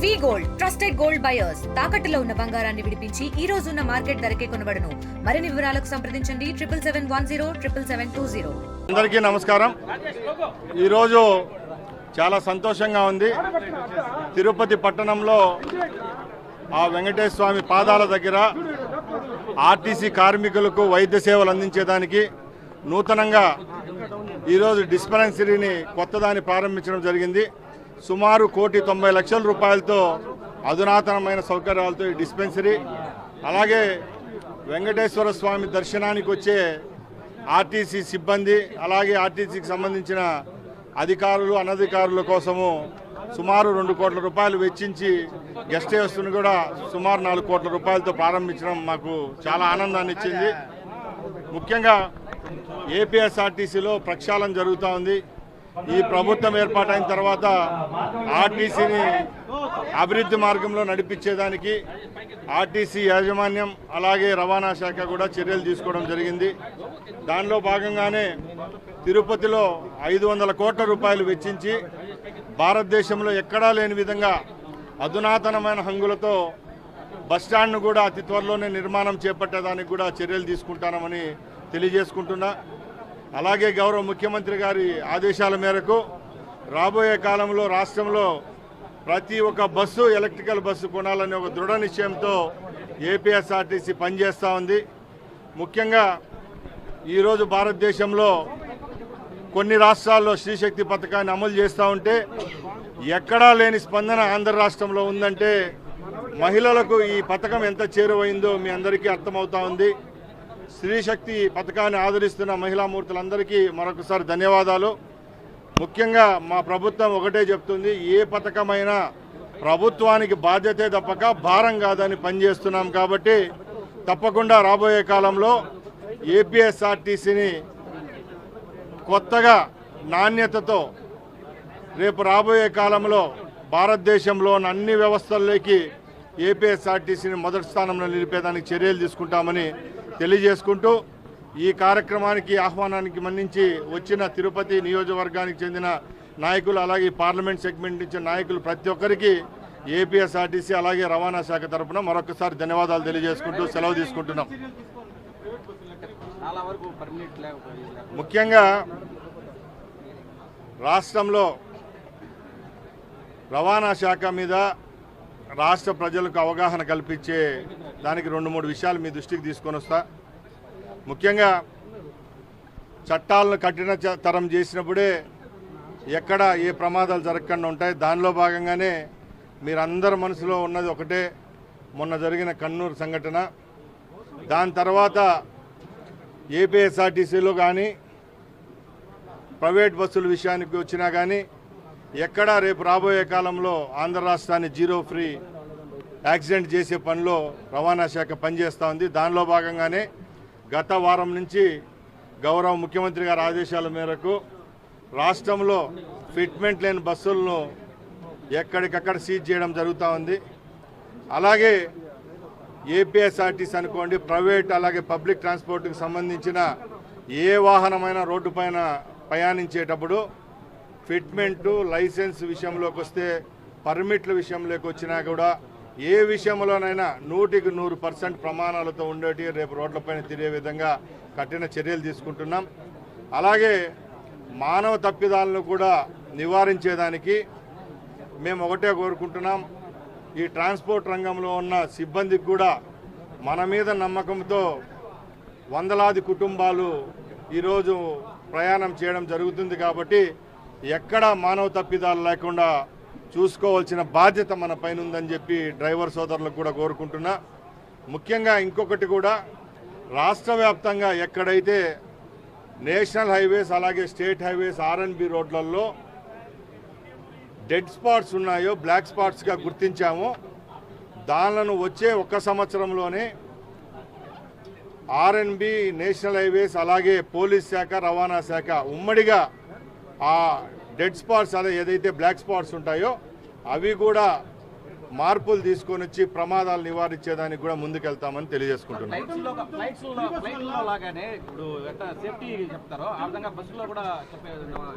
వి gold trusted gold buyers తాకట్టులో ఉన్న బంగారాన్ని విడిపించి ఈ రోజు ఉన్న మార్కెట్ ధరకే కొనబడును. మరిన్ని వివరాలకు సంప్రదించండి 7771077720. అందరికీ నమస్కారం. ఈరోజు చాలా సంతోషంగా ఉంది. తిరుపతి పట్టణంలో ఆ వెంకటేశ్వర స్వామి పాదాల దగ్గర ఆర్టీసీ కార్మికులకు వైద్య సేవలు అందించేదానికి నూతనంగా ఈరోజు డిస్పెన్సరీని కొత్తదాన్ని ప్రారంభించడం జరిగింది. సుమారు 1,90,00,000 రూపాయలతో అధునాతనమైన సౌకర్యాలతో ఈ డిస్పెన్సరీ, అలాగే వెంకటేశ్వర స్వామి దర్శనానికి వచ్చే ఆర్టీసీ సిబ్బంది, అలాగే ఆర్టీసీకి సంబంధించిన అధికారులు అనధికారుల కోసము సుమారు 2 కోట్ల రూపాయలు వెచ్చించి గెస్ట్ హౌస్ను కూడా సుమారు 4 కోట్ల రూపాయలతో ప్రారంభించడం మాకు చాలా ఆనందాన్ని ఇచ్చింది. ముఖ్యంగా ఏపీఎస్ఆర్టీసీలో ప్రక్షాళన జరుగుతూ ఉంది. ఈ ప్రభుత్వం ఏర్పాటైన తర్వాత ఆర్టీసీని అభివృద్ధి మార్గంలో నడిపించేదానికి ఆర్టీసీ యాజమాన్యం అలాగే రవాణా శాఖ కూడా చర్యలు తీసుకోవడం జరిగింది. దానిలో భాగంగానే తిరుపతిలో 500 కోట్ల రూపాయలు వెచ్చించి భారతదేశంలో ఎక్కడా లేని విధంగా అధునాతనమైన హంగులతో బస్టాండ్ను కూడా అతి త్వరలోనే నిర్మాణం చేపట్టేదానికి కూడా చర్యలు తీసుకుంటామని తెలియజేసుకుంటున్నా. అలాగే గౌరవ ముఖ్యమంత్రి గారి ఆదేశాల మేరకు రాబోయే కాలంలో రాష్ట్రంలో ప్రతి ఒక్క బస్సు ఎలక్ట్రికల్ బస్సు కొనాలనే ఒక దృఢ నిశ్చయంతో ఏపీఎస్ఆర్టీసీ పనిచేస్తూ ఉంది. ముఖ్యంగా ఈరోజు భారతదేశంలో కొన్ని రాష్ట్రాల్లో శ్రీశక్తి పథకాన్ని అమలు చేస్తూ ఉంటే ఎక్కడా లేని స్పందన ఆంధ్ర రాష్ట్రంలో ఉందంటే మహిళలకు ఈ పథకం ఎంత చేరువైందో మీ అందరికీ అర్థమవుతా ఉంది. స్త్రీశక్తి పథకాన్ని ఆదరిస్తున్న మహిళామూర్తులందరికీ మరొకసారి ధన్యవాదాలు. ముఖ్యంగా మా ప్రభుత్వం ఒకటే చెప్తుంది, ఏ పథకమైనా ప్రభుత్వానికి బాధ్యతే తప్పక భారం కాదని పనిచేస్తున్నాం. కాబట్టి తప్పకుండా రాబోయే కాలంలో ఏపీఎస్ఆర్టీసీని కొత్తగా నాణ్యతతో రేపు రాబోయే కాలంలో భారతదేశంలోని అన్ని వ్యవస్థల్లోకి ఏపీఎస్ఆర్టీసీని మొదటి స్థానంలో నిలిపేదానికి చర్యలు తీసుకుంటామని తెలియజేసుకుంటూ, ఈ కార్యక్రమానికి ఆహ్వానానికి మన్నించి వచ్చిన తిరుపతి నియోజకవర్గానికి చెందిన నాయకులు, అలాగే పార్లమెంట్ సెగ్మెంట్ నుంచి నాయకులు ప్రతి ఒక్కరికి ఏపీఎస్ఆర్టీసీ అలాగే రవాణా శాఖ తరఫున మరొకసారి ధన్యవాదాలు తెలియజేసుకుంటూ సెలవు తీసుకుంటున్నాం. ముఖ్యంగా రాష్ట్రంలో రవాణా శాఖ మీద రాష్ట్ర ప్రజలకు అవగాహన కల్పించే దానికి 2-3 విషయాలు మీ దృష్టికి తీసుకొని వస్తా. ముఖ్యంగా చట్టాలను కఠినతరం చేసినప్పుడే ఎక్కడ ఏ ప్రమాదాలు జరగకుండా ఉంటాయి. దానిలో భాగంగానే మీరందరి మనసులో ఉన్నది ఒకటే, మొన్న జరిగిన కన్నూరు సంఘటన. దాని తర్వాత ఏపీఎస్ఆర్టీసీలో కానీ ప్రైవేట్ బస్సుల విషయానికి వచ్చినా కానీ ఎక్కడా రేపు రాబోయే కాలంలో ఆంధ్ర రాష్ట్రాన్ని జీరో ఫ్రీ యాక్సిడెంట్ చేసే పనిలో రవాణా శాఖ పనిచేస్తూ ఉంది. దానిలో భాగంగానే గత వారం నుంచి గౌరవ ముఖ్యమంత్రి గారి ఆదేశాల మేరకు రాష్ట్రంలో ఫిట్మెంట్ లేని బస్సులను ఎక్కడికక్కడ సీజ్ చేయడం జరుగుతూ ఉంది. అలాగే ఏపీఎస్ఆర్టీసీ అనుకోండి, ప్రైవేట్ అలాగే పబ్లిక్ ట్రాన్స్పోర్ట్కి సంబంధించిన ఏ వాహనమైనా రోడ్డు పైన ప్రయాణించేటప్పుడు ఫిట్మెంటు లైసెన్స్ విషయంలోకి వస్తే, పర్మిట్ల విషయంలోకి వచ్చినా కూడా ఏ విషయంలోనైనా 100% ప్రమాణాలతో ఉండేటి రేపు రోడ్లపైన తిరిగే విధంగా కఠిన చర్యలు తీసుకుంటున్నాం. అలాగే మానవ తప్పిదాలను కూడా నివారించేదానికి మేము ఒకటే కోరుకుంటున్నాం, ఈ ట్రాన్స్పోర్ట్ రంగంలో ఉన్న సిబ్బందికి కూడా మన మీద నమ్మకంతో వందలాది కుటుంబాలు ఈరోజు ప్రయాణం చేయడం జరుగుతుంది. కాబట్టి ఎక్కడ మానవ తప్పిదాలు లేకుండా చూసుకోవాల్సిన బాధ్యత మన పైన ఉందని చెప్పి డ్రైవర్ సోదరులకు కూడా కోరుకుంటున్నా. ముఖ్యంగా ఇంకొకటి కూడా, రాష్ట్ర వ్యాప్తంగా ఎక్కడైతే నేషనల్ హైవేస్ అలాగే స్టేట్ హైవేస్ ఆర్ఎన్బి రోడ్లలో డెడ్ స్పాట్స్ ఉన్నాయో, బ్లాక్ స్పాట్స్గా గుర్తించామో, దానిలను వచ్చే 1 సంవత్సరంలోనే ఆర్ఎన్బి, నేషనల్ హైవేస్ అలాగే పోలీస్ శాఖ, రవాణా శాఖ ఉమ్మడిగా ఆ డెడ్ స్పాట్స్ అదే ఏదైతే బ్లాక్ స్పాట్స్ ఉంటాయో అవి కూడా మార్పులు తీసుకొని వచ్చి ప్రమాదాలు నివారించేదానికి కూడా ముందుకెళ్తామని తెలియజేసుకుంటున్నాం.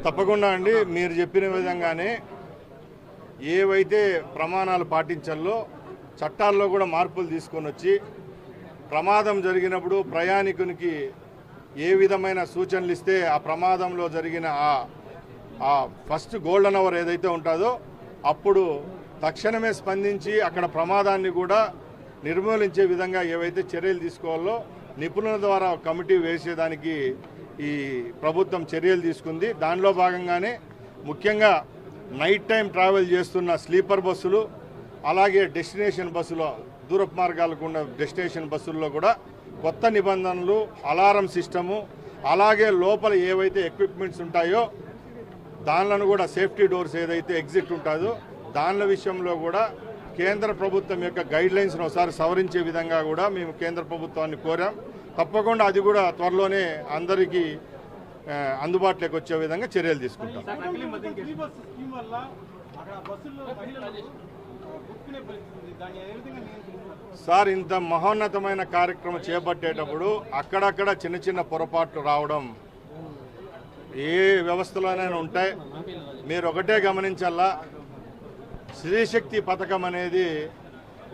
తప్పకుండా అండి, మీరు చెప్పిన విధంగానే ఏవైతే ప్రమాణాలు పాటించాలో చట్టాల్లో కూడా మార్పులు తీసుకొని వచ్చి ప్రమాదం జరిగినప్పుడు ప్రయాణికునికి ఏ విధమైన సూచనలు ఇస్తే ఆ ప్రమాదంలో జరిగిన ఆ ఫస్ట్ గోల్డెన్ అవర్ ఏదైతే ఉంటుందో అప్పుడు తక్షణమే స్పందించి అక్కడ ప్రమాదాన్ని కూడా నిర్మూలించే విధంగా ఏవైతే చర్యలు తీసుకోవాలో నిపుణుల ద్వారా కమిటీ వేసేదానికి ఈ ప్రభుత్వం చర్యలు తీసుకుంది. దానిలో భాగంగానే ముఖ్యంగా నైట్ టైం ట్రావెల్ చేస్తున్న స్లీపర్ బస్సులు అలాగే డెస్టినేషన్ బస్సులో దూరపు మార్గాలకు ఉన్న డెస్టినేషన్ బస్సుల్లో కూడా కొత్త నిబంధనలు, అలారం సిస్టము, అలాగే లోపల ఏవైతే ఎక్విప్మెంట్స్ ఉంటాయో దానిలను కూడా సేఫ్టీ డోర్స్ ఏదైతే ఎగ్జిట్ ఉంటుందో దానిల విషయంలో కూడా కేంద్ర ప్రభుత్వం యొక్క గైడ్లైన్స్ను ఒకసారి సవరించే విధంగా కూడా మేము కేంద్ర ప్రభుత్వాన్ని కోరాం. తప్పకుండా అది కూడా త్వరలోనే అందరికీ అందుబాటులోకి వచ్చే విధంగా చర్యలు తీసుకుంటాం. సార్, ఇంత మహోన్నతమైన కార్యక్రమం చేపట్టేటప్పుడు అక్కడక్కడ చిన్న చిన్న పొరపాట్లు రావడం ఏ వ్యవస్థలోనైనా ఉంటాయి. మీరు ఒకటే గమనించాలా, స్త్రీశక్తి పథకం అనేది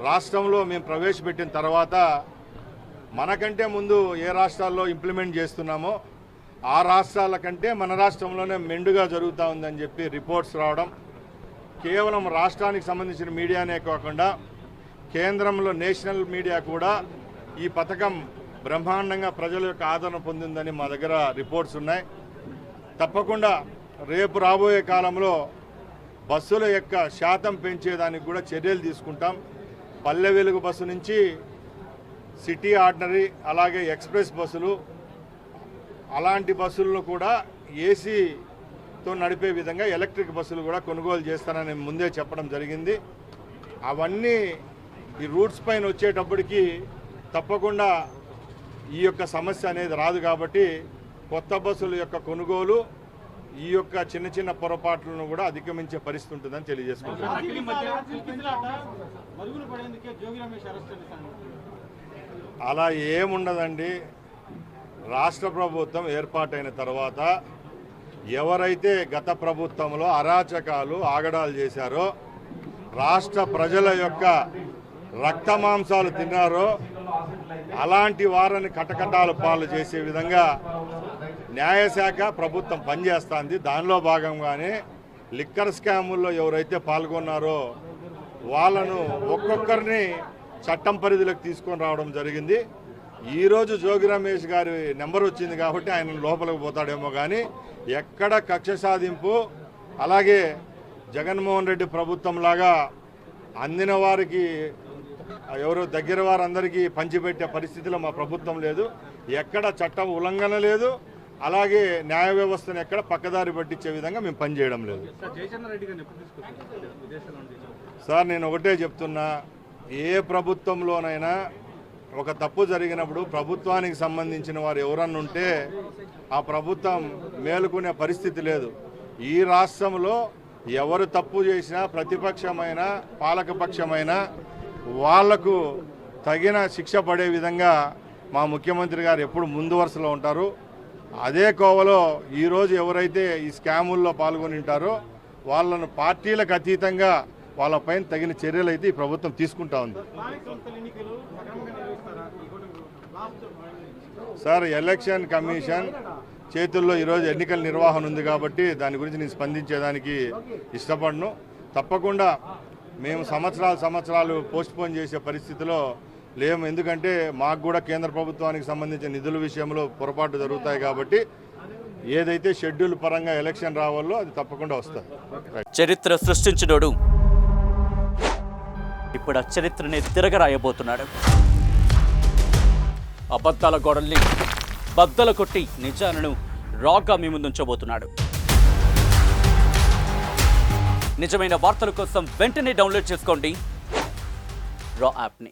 రాష్ట్రంలో మేము ప్రవేశపెట్టిన తర్వాత మనకంటే ముందు ఏ రాష్ట్రాల్లో ఇంప్లిమెంట్ చేస్తున్నామో ఆ రాష్ట్రాల కంటే మన రాష్ట్రంలోనే మెండుగా జరుగుతూ ఉందని చెప్పి రిపోర్ట్స్ రావడం, కేవలం రాష్ట్రానికి సంబంధించిన మీడియానే కాకుండా కేంద్రంలో నేషనల్ మీడియా కూడా ఈ పథకం బ్రహ్మాండంగా ప్రజల యొక్క ఆదరణ పొందిందని మా దగ్గర రిపోర్ట్స్ ఉన్నాయి. తప్పకుండా రేపు రాబోయే కాలంలో బస్సుల యొక్క శాతం పెంచేదానికి కూడా చర్యలు తీసుకుంటాం. పల్లె వెలుగు బస్సు నుంచి సిటీ ఆర్డినరీ అలాగే ఎక్స్ప్రెస్ బస్సులు అలాంటి బస్సులను కూడా ఏసీతో నడిపే విధంగా ఎలక్ట్రిక్ బస్సులు కూడా కొనుగోలు చేస్తానని ముందే చెప్పడం జరిగింది. అవన్నీ ఈ రూట్స్ పైన వచ్చేటప్పటికి తప్పకుండా ఈ యొక్క సమస్య అనేది రాదు. కాబట్టి కొత్త బస్సుల యొక్క కొనుగోలు ఈ యొక్క చిన్న చిన్న పొరపాట్లను కూడా అధిగమించే పరిస్థితి ఉంటుందని తెలియజేసుకుంటున్నాను. అలా ఏముండదండి. రాష్ట్ర ప్రభుత్వం ఏర్పాటైన తర్వాత ఎవరైతే గత ప్రభుత్వంలో అరాచకాలు ఆగడాలు చేశారో, రాష్ట్ర ప్రజల యొక్క రక్తమాంసాలు తిన్నారో అలాంటి వారిని కటకటాలు పాలు చేసే విధంగా న్యాయశాఖ ప్రభుత్వం పనిచేస్తుంది. దానిలో భాగంగానే లిక్కర్ స్కాముల్లో ఎవరైతే పాల్గొన్నారో వాళ్ళను ఒక్కొక్కరిని చట్టం పరిధిలోకి తీసుకొని రావడం జరిగింది. ఈరోజు జోగి రమేష్ గారి నెంబర్ వచ్చింది కాబట్టి ఆయన లోపలికి పోతాడేమో కానీ ఎక్కడ కక్ష సాధింపు, అలాగే జగన్మోహన్ రెడ్డి ప్రభుత్వం లాగా అందిన వారికి ఎవరో దగ్గర వారందరికీ పంచిపెట్టే పరిస్థితిలో మా ప్రభుత్వం లేదు. ఎక్కడ చట్టం ఉల్లంఘన లేదు, అలాగే న్యాయ వ్యవస్థను ఎక్కడ పక్కదారి పట్టించే విధంగా మేము పనిచేయడం లేదు. సార్, నేను ఒకటే చెప్తున్నా, ఏ ప్రభుత్వంలోనైనా ఒక తప్పు జరిగినప్పుడు ప్రభుత్వానికి సంబంధించిన వారు ఎవరన్నా ఉంటే ఆ ప్రభుత్వం మేలుకునే పరిస్థితి లేదు. ఈ రాష్ట్రంలో ఎవరు తప్పు చేసినా ప్రతిపక్షమైన పాలకపక్షమైన వాళ్లకు తగిన శిక్ష పడే విధంగా మా ముఖ్యమంత్రి గారు ఎప్పుడు ముందు వరుసలో ఉంటారు. అదే కోవలో ఈరోజు ఎవరైతే ఈ స్కాముల్లో పాల్గొని ఉంటారో వాళ్ళను పార్టీలకు అతీతంగా వాళ్ళపైన తగిన చర్యలు అయితే ఈ ప్రభుత్వం తీసుకుంటా ఉంది. సార్, ఎలక్షన్ కమిషన్ చేతుల్లో ఈరోజు ఎన్నికల నిర్వహణ ఉంది కాబట్టి దాని గురించి నేను స్పందించేదానికి ఇష్టపడను. తప్పకుండా మేము సంవత్సరాలు పోస్ట్పోన్ చేసే పరిస్థితిలో లేము. ఎందుకంటే మాకు కూడా కేంద్ర ప్రభుత్వానికి సంబంధించిన నిధుల విషయంలో పొరపాటు జరుగుతాయి కాబట్టి ఏదైతే షెడ్యూల్ పరంగా ఎలక్షన్ రావాలో అది తప్పకుండా వస్తుంది. చరిత్ర సృష్టించినోడు ఇప్పుడు ఆ చరిత్రని తిరగరాయబోతున్నాడు. అబద్ధాల గోడల్ని బద్దలు కొట్టి నిజాలను రాగా మీ ముందుంచబోతున్నాడు. నిజమైన వార్తల కోసం వెంటనే డౌన్లోడ్ చేసుకోండి రా యాప్ని.